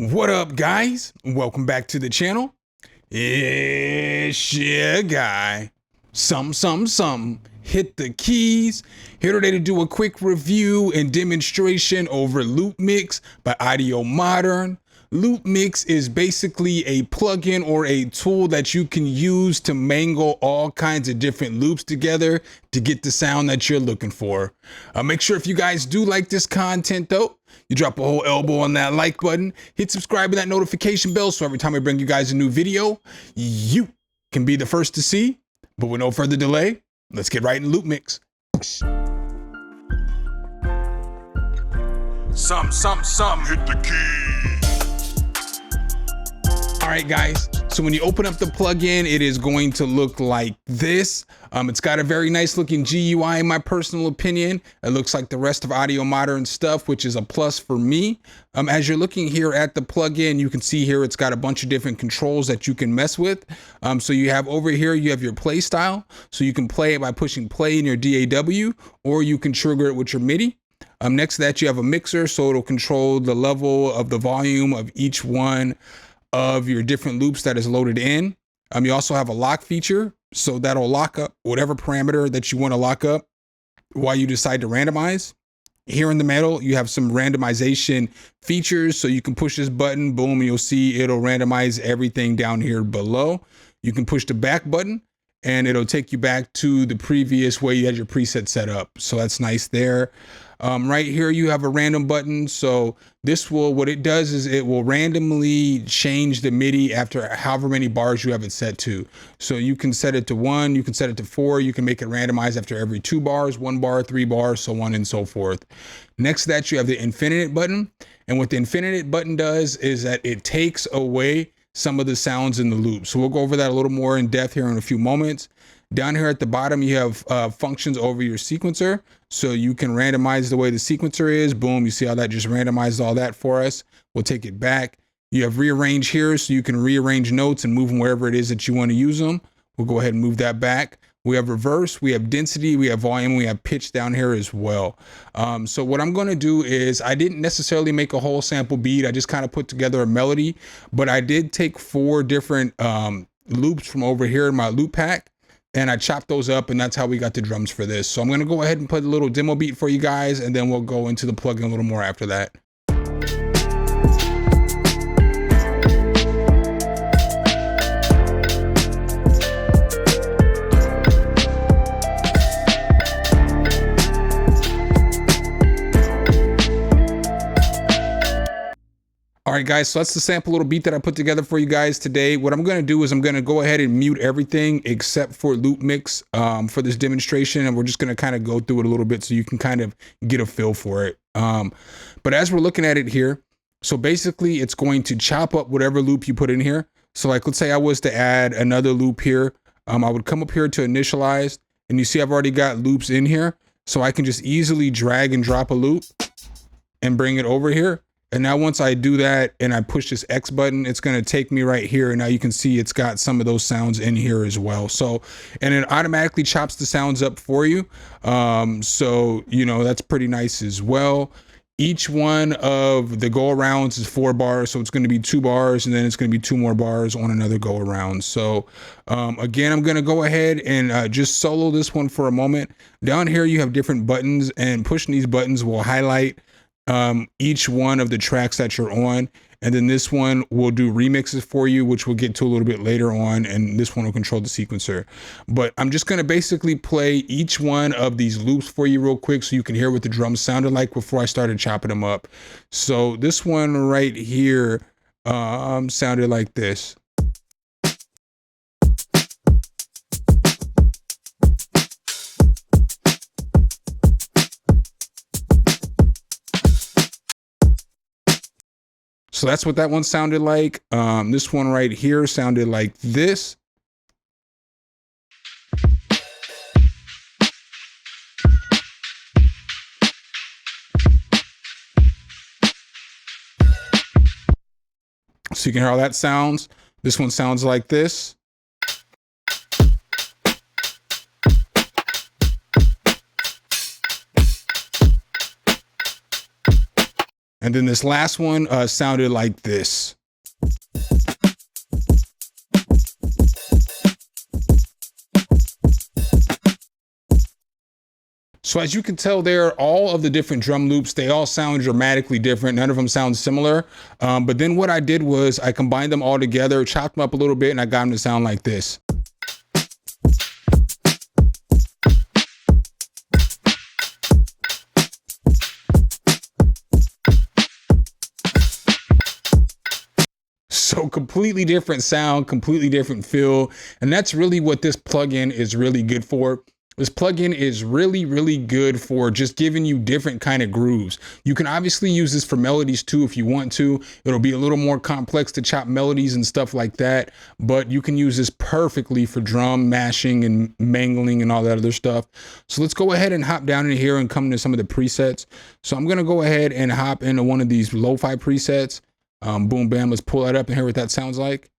What up, guys? Welcome back to the channel. It's your guy, Hit the keys. Here today to do a quick review and demonstration over LoopMix by AudioModern. LoopMix is basically a plugin or a tool that you can use to mangle all kinds of different loops together to get the sound that you're looking for. Make sure if you guys do like this content though, you drop a whole elbow on that like button, hit subscribe and that notification bell so every time I bring you guys a new video, you can be the first to see. But with no further delay, let's get right in LoopMix. Hit the key. All right, guys. So when you open up the plugin, it is going to look like this. It's got a very nice looking GUI in my personal opinion. It looks like the rest of AudioModern stuff, which is a plus for me. As you're looking here at the plugin, you can see here it's got a bunch of different controls that you can mess with. So you have over here, you have your play style. So you can play it by pushing play in your DAW, or you can trigger it with your MIDI. Next to that, you have a mixer, so it'll control the level of the volume of each one of your different loops that is loaded in. You also have a lock feature, so that'll lock up whatever parameter that you want to lock up while you decide to randomize. Here in the middle, you have some randomization features, so you can push this button, boom, and you'll see it'll randomize everything down here below. You can push the back button and it'll take you back to the previous way you had your preset set up. So that's nice there. Right here, you have a random button. So this will, what it does is it will randomly change the MIDI after however many bars you have it set to. So you can set it to 1, you can set it to 4, you can make it randomize after every 2 bars, 1 bar, 3 bars, so on and so forth. Next to that, you have the infinite button. And what the infinite button does is that it takes away some of the sounds in the loop. So we'll go over that a little more in depth here in a few moments. Down here at the bottom, you have functions over your sequencer. So you can randomize the way the sequencer is. Boom, you see how that just randomized all that for us. We'll take it back. You have rearrange here, so you can rearrange notes and move them wherever it is that you want to use them. We'll go ahead and move that back. We have reverse, we have density, we have volume, we have pitch down here as well. So what I'm gonna do is, I didn't necessarily make a whole sample beat. I just kind of put together a melody, but I did take 4 different loops from over here in my loop pack, and I chopped those up, and that's how we got the drums for this. So I'm gonna go ahead and put a little demo beat for you guys, and then we'll go into the plugin a little more after that. All right, guys, so that's the sample little beat that I put together for you guys today. What I'm gonna do is I'm gonna go ahead and mute everything except for LoopMix for this demonstration, and we're just gonna kind of go through it a little bit so you can kind of get a feel for it. But as we're looking at it here, so basically it's going to chop up whatever loop you put in here. So like, let's say I was to add another loop here. I would come up here to initialize, and you see I've already got loops in here. So I can just easily drag and drop a loop and bring it over here. And now once I do that and I push this X button, it's gonna take me right here. And now you can see it's got some of those sounds in here as well. So, and it automatically chops the sounds up for you. So, you know, that's pretty nice as well. Each one of the go arounds is 4 bars. So it's gonna be 2 bars, and then it's gonna be 2 more bars on another go around. So again, I'm gonna go ahead and just solo this one for a moment. Down here, you have different buttons, and pushing these buttons will highlight each one of the tracks that you're on, and then this one will do remixes for you, which we'll get to a little bit later on, and this one will control the sequencer. But I'm just going to basically play each one of these loops for you real quick so you can hear what the drums sounded like before I started chopping them up. So this one right here sounded like this. So that's what that one sounded like. This one right here sounded like this. So you can hear how that sounds. This one sounds like this. And then this last one sounded like this. So as you can tell there, all of the different drum loops, they all sound dramatically different. None of them sound similar. But then what I did was I combined them all together, chopped them up a little bit, and I got them to sound like this. So completely different sound, completely different feel. And that's really what this plugin is really good for. This plugin is really, really good for just giving you different kind of grooves. You can obviously use this for melodies too if you want to. It'll be a little more complex to chop melodies and stuff like that, but you can use this perfectly for drum mashing and mangling and all that other stuff. So let's go ahead and hop down in here and come into some of the presets. So I'm gonna go ahead and hop into one of these lo-fi presets. Boom, bam, let's pull that up and hear what that sounds like.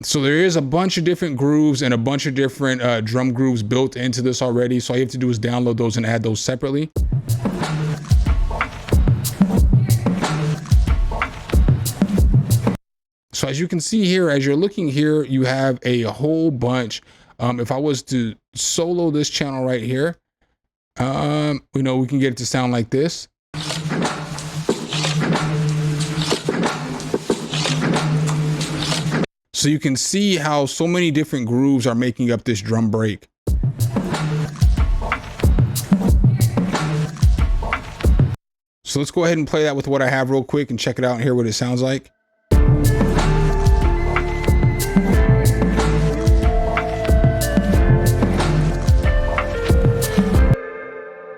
So there is a bunch of different grooves and a bunch of different drum grooves built into this already. So all you have to do is download those and add those separately. So as you can see here, as you're looking here, you have a whole bunch. If I was to solo this channel right here, you know, we can get it to sound like this. So you can see how so many different grooves are making up this drum break. So let's go ahead and play that with what I have real quick and check it out and hear what it sounds like.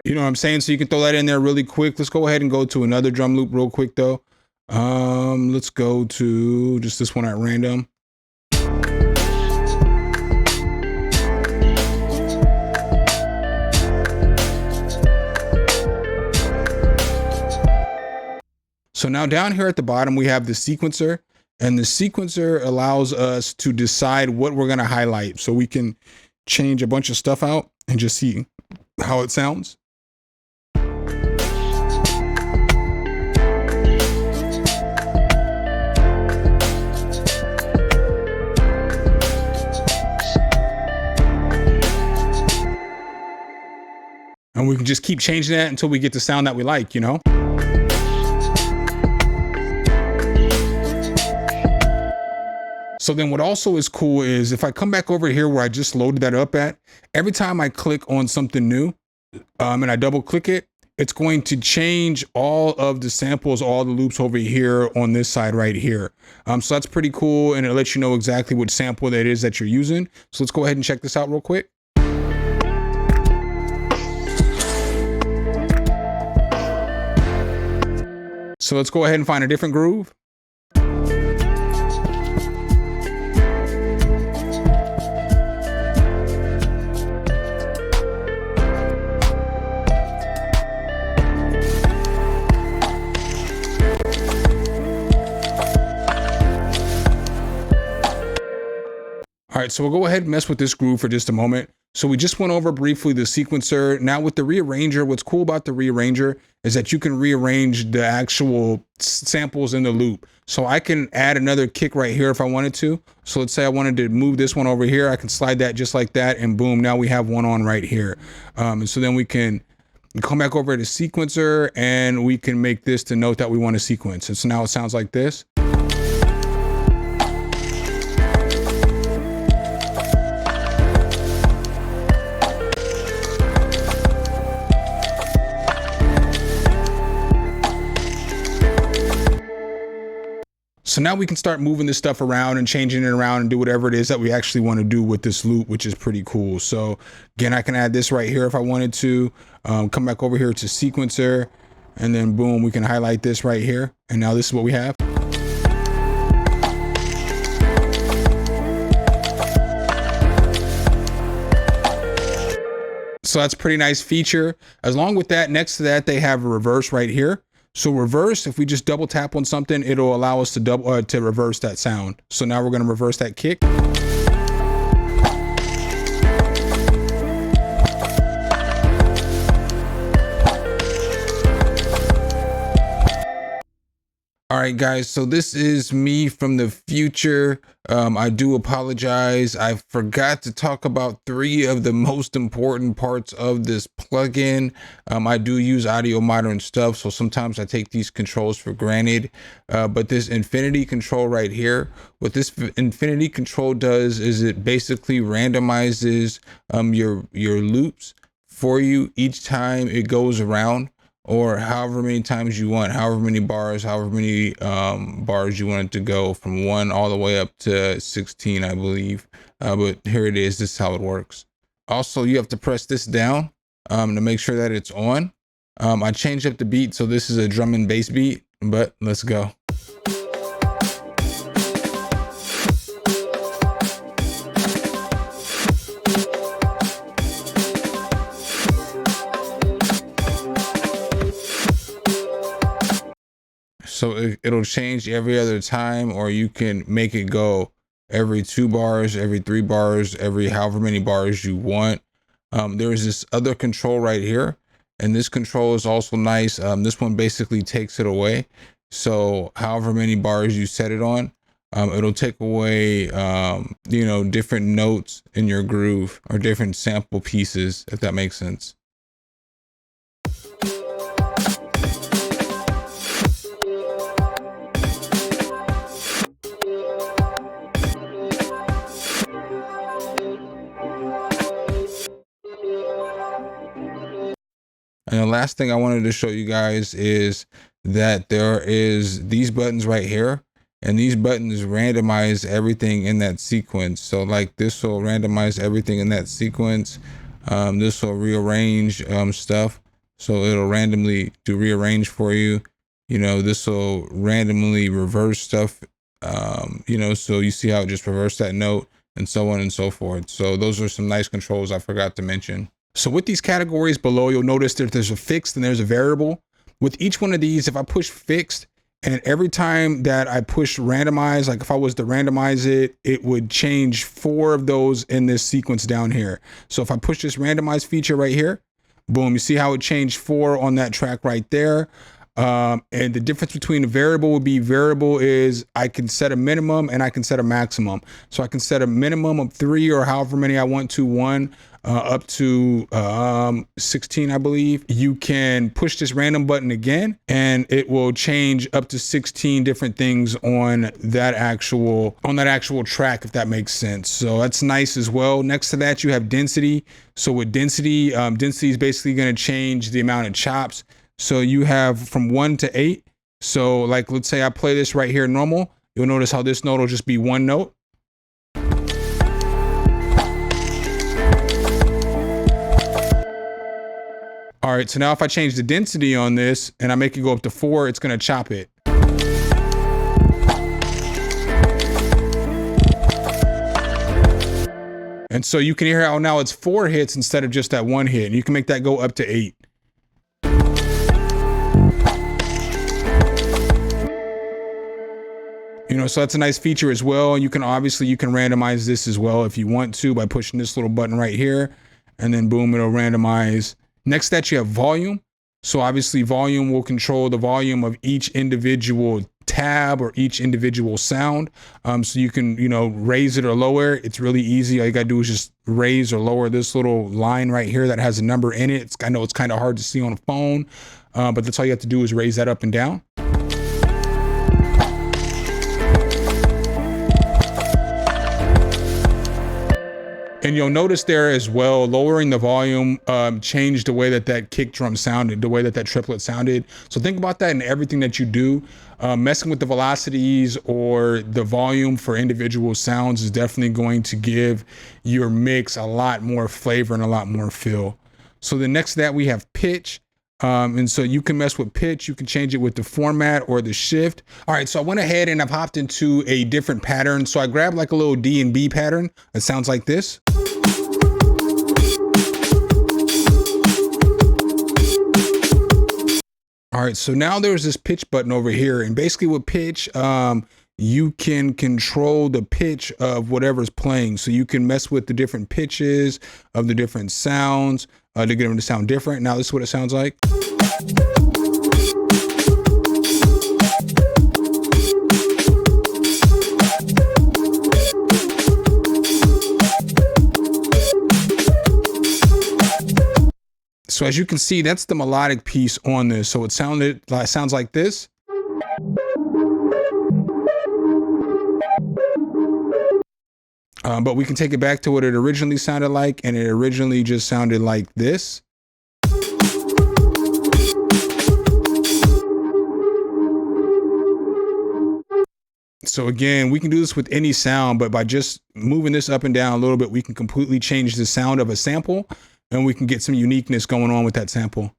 You know what I'm saying? So you can throw that in there really quick. Let's go ahead and go to another drum loop real quick though. Let's go to just this one at random. So now down here at the bottom, we have the sequencer, and the sequencer allows us to decide what we're going to highlight. So we can change a bunch of stuff out and just see how it sounds. And we can just keep changing that until we get the sound that we like, you know? So then what also is cool is if I come back over here where I just loaded that up at, every time I click on something new and I double click it, it's going to change all of the samples, all the loops over here on this side right here. So that's pretty cool, and it lets you know exactly what sample that is that you're using. So let's go ahead and check this out real quick. So let's go ahead and find a different groove. All right, so we'll go ahead and mess with this groove for just a moment. So we just went over briefly the sequencer. Now with the rearranger, what's cool about the rearranger is that you can rearrange the actual samples in the loop. So I can add another kick right here if I wanted to. So let's say I wanted to move this one over here. I can slide that just like that, and boom, now we have one on right here. And so then we can come back over to sequencer, and we can make this the note that we want to sequence. And so now it sounds like this. So now we can start moving this stuff around and changing it around and do whatever it is that we actually want to do with this loop, which is pretty cool. So again, I can add this right here if I wanted to, come back over here to sequencer, and then boom, we can highlight this right here. And now this is what we have. So that's a pretty nice feature. Along with that, next to that, they have a reverse right here. So reverse, if we just double tap on something, it'll allow us to to reverse that sound. So now we're going to reverse that kick. All right, guys, so this is me from the future. I do apologize. I forgot to talk about 3 of the most important parts of this plugin. I do use AudioModern stuff, so sometimes I take these controls for granted. But this infinity control right here, what this infinity control does is it basically randomizes your loops for you each time it goes around, or however many times you want, however many bars you want it to go, from 1 all the way up to 16, I believe. But here it is. This is how it works. Also, you have to press this down to make sure that it's on. I changed up the beat, so this is a drum and bass beat, but let's go. So it'll change every other time, or you can make it go every 2 bars, every 3 bars, every however many bars you want. There's this other control right here, and this control is also nice. This one basically takes it away. So however many bars you set it on, it'll take away, different notes in your groove or different sample pieces, if that makes sense. And the last thing I wanted to show you guys is that there is these buttons right here, and these buttons randomize everything in that sequence. So like this will randomize everything in that sequence. This will rearrange stuff. So it'll randomly do rearrange for you. This will randomly reverse stuff. So you see how it just reversed that note, and so on and so forth. So those are some nice controls I forgot to mention. So with these categories below, you'll notice that there's a fixed and there's a variable. With each one of these, if I push fixed, and every time that I push randomize, like if I was to randomize it, it would change 4 of those in this sequence down here. So if I push this randomize feature right here, boom, you see how it changed 4 on that track right there. And the difference between a variable would be, variable is I can set a minimum and I can set a maximum. So I can set a minimum of 3 or however many I want to, 1 up to 16, I believe. You can push this random button again, and it will change up to 16 different things on that actual track, if that makes sense. So that's nice as well. Next to that, you have density. So with density, density is basically going to change the amount of chops. So you have from 1 to 8. So like, let's say I play this right here normal. You'll notice how this note will just be 1 note. All right, so now if I change the density on this and I make it go up to 4, it's gonna chop it. And so you can hear how now it's 4 hits instead of just that 1 hit. And you can make that go up to 8. So that's a nice feature as well. You can randomize this as well if you want to by pushing this little button right here, and then boom, it'll randomize. Next to that, you have volume. So obviously volume will control the volume of each individual tab or each individual sound. So you can, raise it or lower. It's really easy. All you gotta do is just raise or lower this little line right here that has a number in it. I know it's kind of hard to see on a phone, but that's all you have to do is raise that up and down. And you'll notice there as well, lowering the volume changed the way that kick drum sounded, the way that triplet sounded. So think about that in everything that you do. Messing with the velocities or the volume for individual sounds is definitely going to give your mix a lot more flavor and a lot more feel. So then next to that, we have pitch. And so you can mess with pitch. You can change it with the format or the shift. All right, so I went ahead and I've hopped into a different pattern. So I grabbed like a little D&B pattern that sounds like this. All right, so now there's this pitch button over here, and basically with pitch, you can control the pitch of whatever's playing. So you can mess with the different pitches of the different sounds to get them to sound different. Now this is what it sounds like. So as you can see, that's the melodic piece on this. So it sounds like this. But we can take it back to what it originally sounded like, and it originally just sounded like this. So again, we can do this with any sound, but by just moving this up and down a little bit, we can completely change the sound of a sample, and we can get some uniqueness going on with that sample.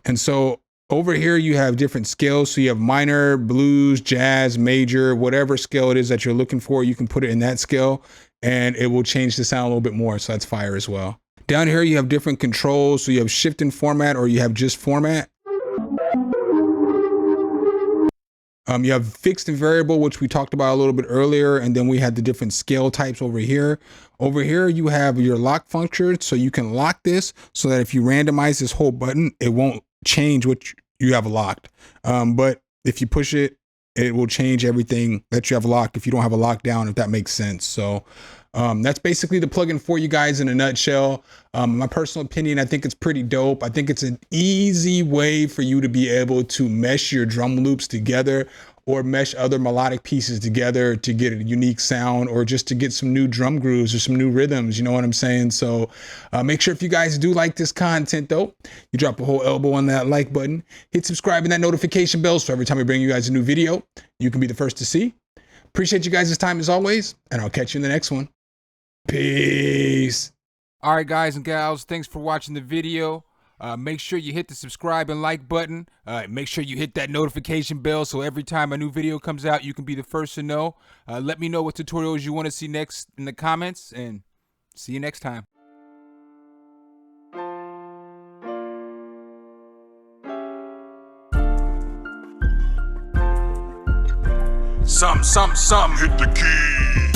And so over here, you have different scales. So you have minor, blues, jazz, major, whatever scale it is that you're looking for, you can put it in that scale and it will change the sound a little bit more. So that's fire as well. Down here, you have different controls. So you have shift and format, or you have just format. You have fixed and variable, which we talked about a little bit earlier. And then we had the different scale types over here. Over here, you have your lock function. So you can lock this so that if you randomize this whole button, it won't change what you have locked. But if you push it, it will change everything that you have locked if you don't have a lockdown, if that makes sense. So that's basically the plugin for you guys in a nutshell. My personal opinion, I think it's pretty dope. I think it's an easy way for you to be able to mesh your drum loops together or mesh other melodic pieces together to get a unique sound, or just to get some new drum grooves or some new rhythms, you know what I'm saying? So make sure if you guys do like this content though, you drop a whole elbow on that like button, hit subscribe and that notification bell so every time we bring you guys a new video, you can be the first to see. Appreciate you guys' time as always, and I'll catch you in the next one. Peace. All right, guys and gals, thanks for watching the video. Make sure you hit the subscribe and like button. Make sure you hit that notification bell so every time a new video comes out, you can be the first to know. Let me know what tutorials you want to see next in the comments, and see you next time. Some, hit the key.